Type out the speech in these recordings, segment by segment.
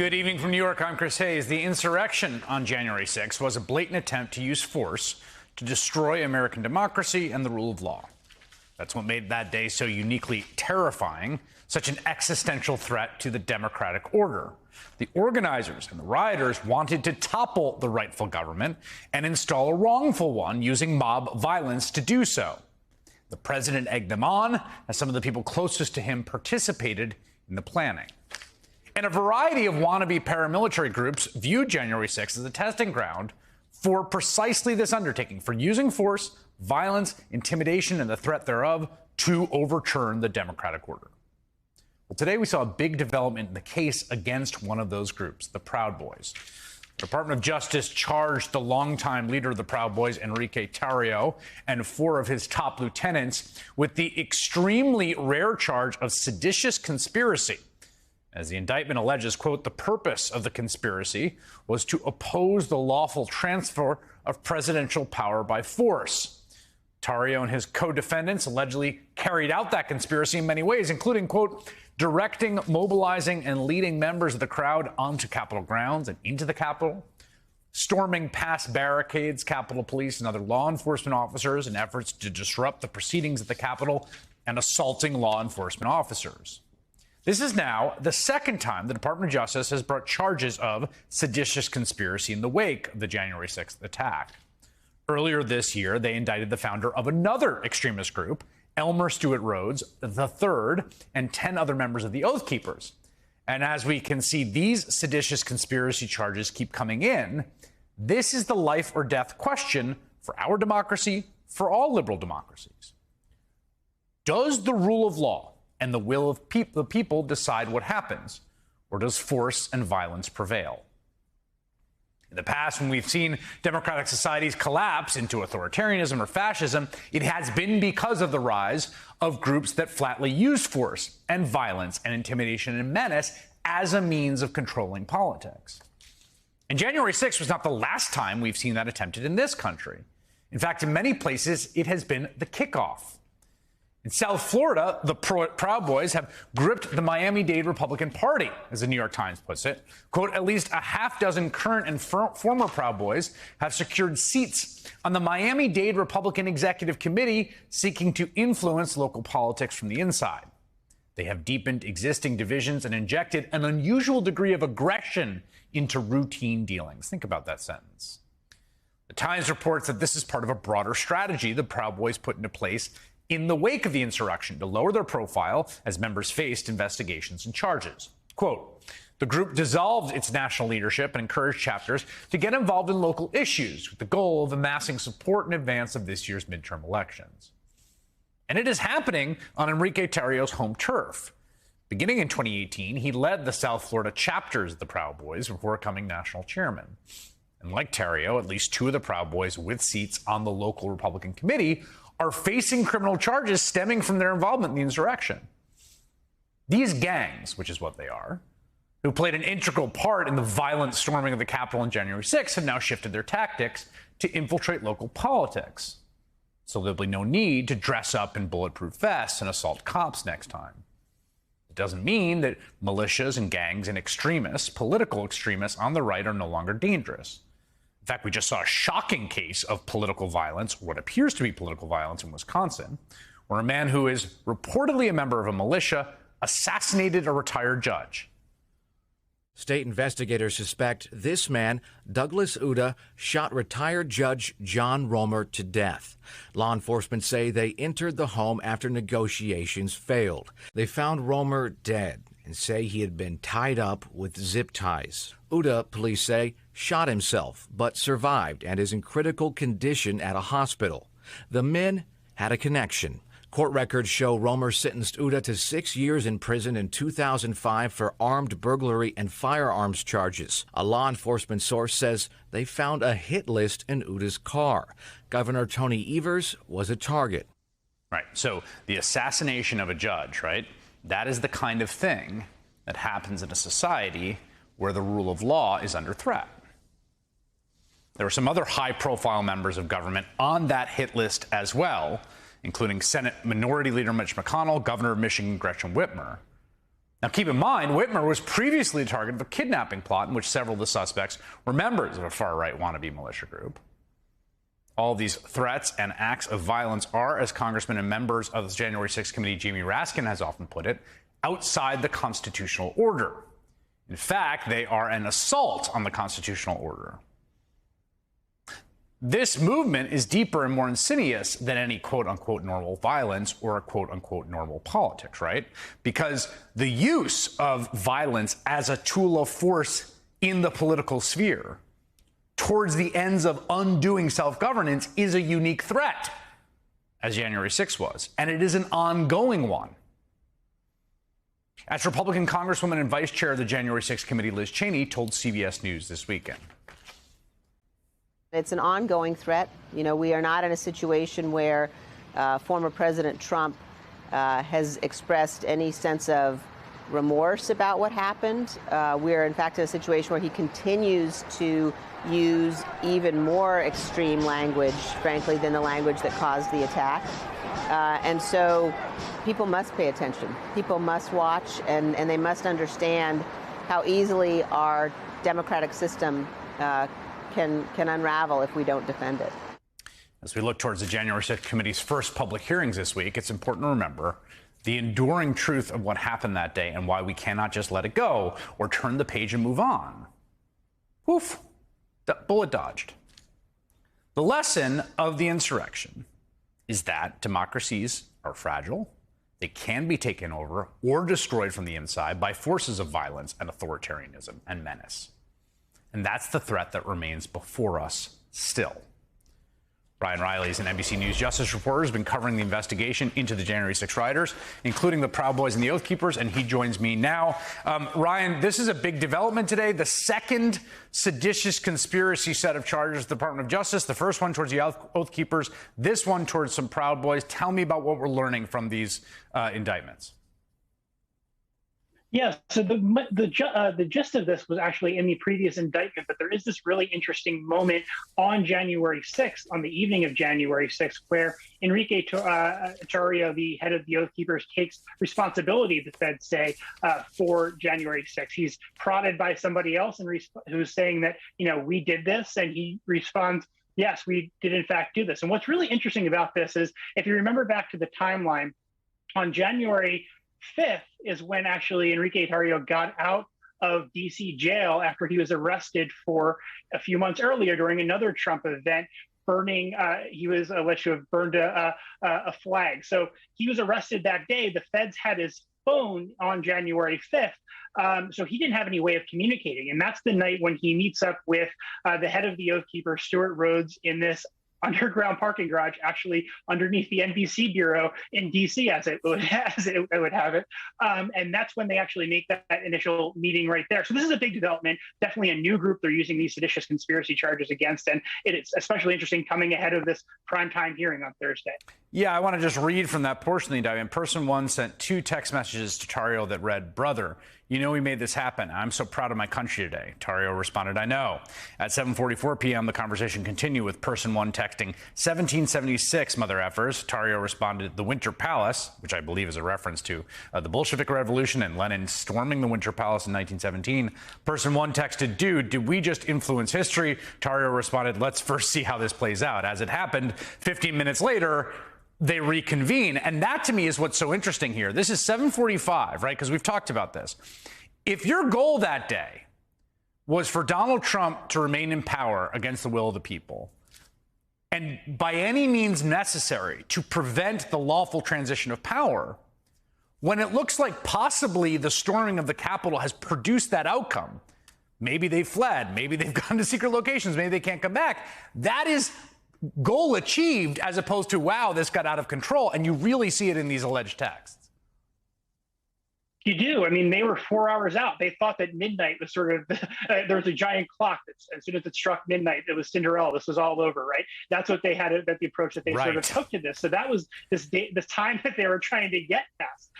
Good evening from New York. I'm Chris Hayes. The insurrection on January 6th was a blatant attempt to use force to destroy American democracy and the rule of law. That's what made that day so uniquely terrifying, such an existential threat to the democratic order. The organizers and the rioters wanted to topple the rightful government and install a wrongful one using mob violence to do so. The president egged them on, as some of the people closest to him participated in the planning. And a variety of wannabe paramilitary groups viewed January 6th as a testing ground for precisely this undertaking, for using force, violence, intimidation, and the threat thereof to overturn the democratic order. Well, today we saw a big development in the case against one of those groups, the Proud Boys. The Department of Justice charged the longtime leader of the Proud Boys, Enrique Tarrio, and 4 of his top lieutenants with the extremely rare charge of seditious conspiracy. As the indictment alleges, quote, the purpose of the conspiracy was to oppose the lawful transfer of presidential power by force. Tarrio and his co-defendants allegedly carried out that conspiracy in many ways, including, quote, directing, mobilizing, and leading members of the crowd onto Capitol grounds and into the Capitol, storming past barricades, Capitol Police, and other law enforcement officers in efforts to disrupt the proceedings at the Capitol, and assaulting law enforcement officers. This is now the second time the Department of Justice has brought charges of seditious conspiracy in the wake of the January 6th attack. Earlier this year, they indicted the founder of another extremist group, Elmer Stewart Rhodes III, and 10 other members of the Oath Keepers. And as we can see, these seditious conspiracy charges keep coming in. This is the life or death question for our democracy, for all liberal democracies. Does the rule of law and the will of the people decide what happens, or does force and violence prevail? In the past, when we've seen democratic societies collapse into authoritarianism or fascism, it has been because of the rise of groups that flatly use force and violence and intimidation and menace as a means of controlling politics. And January 6th was not the last time we've seen that attempted in this country. In fact, in many places, it has been the kickoff. In South Florida, the Proud Boys have gripped the Miami-Dade Republican Party, as the New York Times puts it. Quote, at least a half dozen current and former Proud Boys have secured seats on the Miami-Dade Republican Executive Committee, seeking to influence local politics from the inside. They have deepened existing divisions and injected an unusual degree of aggression into routine dealings. Think about that sentence. The Times reports that this is part of a broader strategy the Proud Boys put into place in the wake of the insurrection to lower their profile as members faced investigations and charges. Quote, the group dissolved its national leadership and encouraged chapters to get involved in local issues with the goal of amassing support in advance of this year's midterm elections. And it is happening on Enrique Tarrio's home turf. Beginning in 2018, he led the South Florida chapters of the Proud Boys before becoming national chairman. And like Tarrio, at least 2 of the Proud Boys with seats on the local Republican committee are facing criminal charges stemming from their involvement in the insurrection. These gangs, which is what they are, who played an integral part in the violent storming of the Capitol on January 6th, have now shifted their tactics to infiltrate local politics. So there'll be no need to dress up in bulletproof vests and assault cops next time. It doesn't mean that militias and gangs and extremists, political extremists on the right, are no longer dangerous. In fact, we just saw a shocking case of political violence, what appears to be political violence in Wisconsin, where a man who is reportedly a member of a militia assassinated a retired judge. State investigators suspect this man, Douglas Uda, shot retired Judge John Romer to death. Law enforcement say they entered the home after negotiations failed. They found Romer dead and say he had been tied up with zip ties. Uda, police say, shot himself but survived and is in critical condition at a hospital. The men had a connection. Court records show Romer sentenced Uda to 6 years in prison in 2005 for armed burglary and firearms charges. A law enforcement source says they found a hit list in Uda's car. Governor Tony Evers was a target. Right. So the assassination of a judge, right? That is the kind of thing that happens in a society where the rule of law is under threat. There were some other high-profile members of government on that hit list as well, including Senate Minority Leader Mitch McConnell, Governor of Michigan Gretchen Whitmer. Now, keep in mind, Whitmer was previously the target of a kidnapping plot in which several of the suspects were members of a far-right wannabe militia group. All these threats and acts of violence are, as Congressman and members of the January 6th committee Jamie Raskin has often put it, outside the constitutional order. In fact, they are an assault on the constitutional order. This movement is deeper and more insidious than any quote-unquote normal violence or a quote-unquote normal politics, right? Because the use of violence as a tool of force in the political sphere towards the ends of undoing self-governance is a unique threat, as January 6th was, and it is an ongoing one. As Republican Congresswoman and Vice Chair of the January 6th Committee, Liz Cheney, told CBS News this weekend. It's an ongoing threat. You know, we are not in a situation where former President Trump has expressed any sense of remorse about what happened. We're, in fact, in a situation where he continues to use even more extreme language, frankly, than the language that caused the attack. And so people must pay attention. People must watch, and they must understand how easily our democratic system can unravel if we don't defend it. As we look towards the January 6th Committee's first public hearings this week, it's important to remember the enduring truth of what happened that day and why we cannot just let it go or turn the page and move on. Woof. Bullet dodged. The lesson of the insurrection is that democracies are fragile. They can be taken over or destroyed from the inside by forces of violence and authoritarianism and menace. And that's the threat that remains before us still. Brian Riley is an NBC News justice reporter, has been covering the investigation into the January 6 rioters, including the Proud Boys and the Oath Keepers, and he joins me now. Ryan, this is a big development today. The second seditious conspiracy set of charges, the Department of Justice, the first one towards the Oath Keepers, this one towards some Proud Boys. Tell me about what we're learning from these indictments. Yeah, so the gist of this was actually in the previous indictment, but there is this really interesting moment on January 6th, on the evening of January 6th, where Enrique Tarrio, the head of the Oath Keepers, takes responsibility, the feds say, for January 6th. He's prodded by somebody else who's saying that, you know, we did this, and he responds, yes, we did in fact do this. And what's really interesting about this is, if you remember back to the timeline, on January 5th is when actually Enrique Tarrio got out of DC jail after he was arrested for a few months earlier during another Trump event, he was alleged to have burned a flag. So he was arrested that day. The feds had his phone on January 5th. So he didn't have any way of communicating. And that's the night when he meets up with the head of the Oath Keeper, Stuart Rhodes, in this underground parking garage, actually underneath the NBC bureau in DC, as it would have it. And that's when they actually make that initial meeting right there. So this is a big development, definitely a new group they're using these seditious conspiracy charges against. And it's especially interesting coming ahead of this primetime hearing on Thursday. Yeah, I want to just read from that portion of the indictment. Person one sent 2 text messages to Tarrio that read, "Brother, you know we made this happen. I'm so proud of my country today." Tarrio responded, "I know." At 7:44 p.m., the conversation continued with person one texting, "1776, mother effers." Tarrio responded, "The Winter Palace," which I believe is a reference to the Bolshevik Revolution and Lenin storming the Winter Palace in 1917. Person one texted, "Dude, did we just influence history?" Tarrio responded, "Let's first see how this plays out." As it happened, 15 minutes later, they reconvene. And that, to me, is what's so interesting here. This is 7:45, right? Because we've talked about this. If your goal that day was for Donald Trump to remain in power against the will of the people, and by any means necessary to prevent the lawful transition of power, when it looks like possibly the storming of the Capitol has produced that outcome, maybe they fled, maybe they've gone to secret locations, maybe they can't come back, that is goal achieved, as opposed to, wow, this got out of control. And you really see it in these alleged texts. You do. I mean, they were 4 hours out. They thought that midnight was sort of, there was a giant clock that as soon as it struck midnight, it was Cinderella. This was all over, right? That's what they had, that the approach that they sort of took to this. So that was this time that they were trying to get past.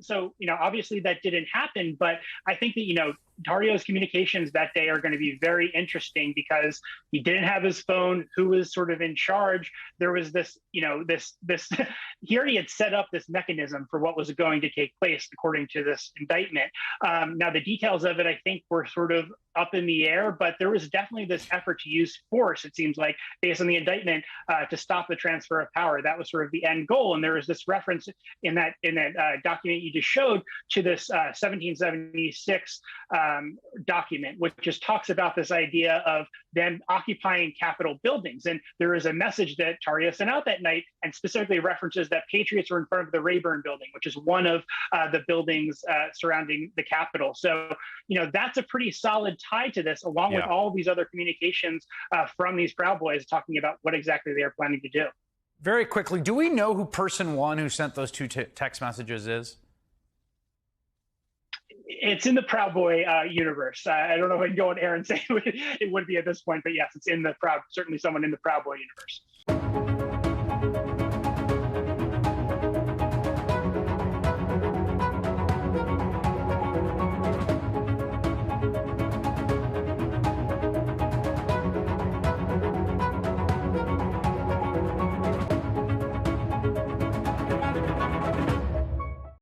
So, you know, obviously that didn't happen, but I think that, you know, Tarrio's communications that day are going to be very interesting because he didn't have his phone. Who was sort of in charge? There was this, this he already had set up this mechanism for what was going to take place according to this indictment. Now, the details of it, I think, were sort of up in the air, but there was definitely this effort to use force, it seems like, based on the indictment, to stop the transfer of power. That was sort of the end goal. And there was this reference in that document you just showed to this 1776 document, which just talks about this idea of them occupying Capitol buildings. And there is a message that Tarrio sent out that night and specifically references that patriots were in front of the Rayburn building, which is one of the buildings surrounding the Capitol. So, that's a pretty solid tie to this, along with all these other communications from these Proud Boys talking about what exactly they are planning to do. Very quickly, do we know who person one who sent those two text messages is? It's in the Proud Boy universe. I don't know if I can go on air and say it would be at this point, but yes, it's in the certainly someone in the Proud Boy universe.